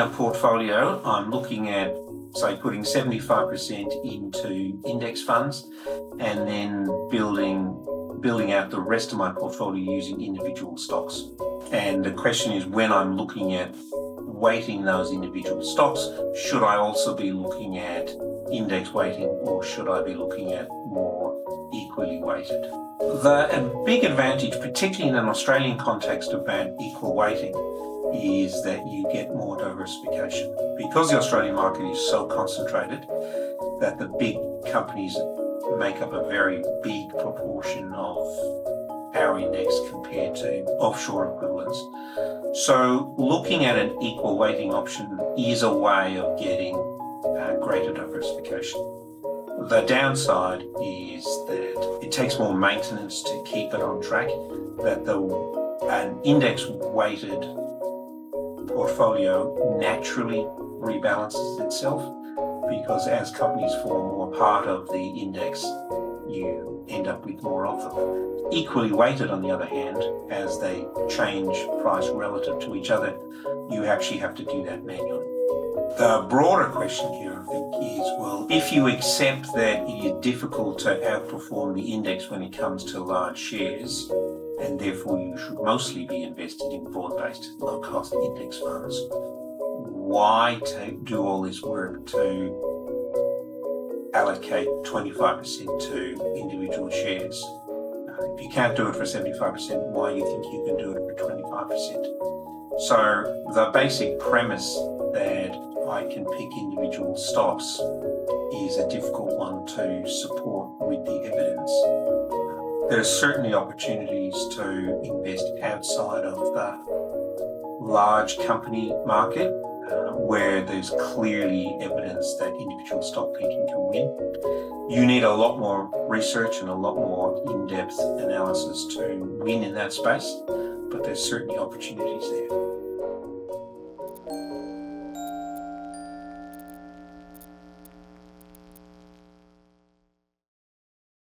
a portfolio, I'm looking at, say, putting 75% into index funds and then building out the rest of my portfolio using individual stocks. And the question is, when I'm looking at weighting those individual stocks, should I also be looking at index weighting, or should I be looking at more equally weighted? The big advantage, particularly in an Australian context, about equal weighting is that you get more diversification. Because the Australian market is so concentrated that the big companies make up a very big proportion of our index compared to offshore equivalents. So looking at an equal weighting option is a way of getting greater diversification. The downside is that it takes more maintenance to keep it on track, that an index weighted portfolio naturally rebalances itself, because as companies form more part of the index, you end up with more of them. Equally weighted, on the other hand, as they change price relative to each other, you actually have to do that manually. The broader question here, I think, is, well, if you accept that it is difficult to outperform the index when it comes to large shares, and therefore you should mostly be invested in broad-based, low-cost index funds, why do all this work to allocate 25% to individual shares? If you can't do it for 75%, why do you think you can do it for 25%? So the basic premise that I can pick individual stocks is a difficult one to support with the evidence. There are certainly opportunities to invest outside of the large company market where there's clearly evidence that individual stock picking can win. You need a lot more research and a lot more in-depth analysis to win in that space, but there's certainly opportunities there.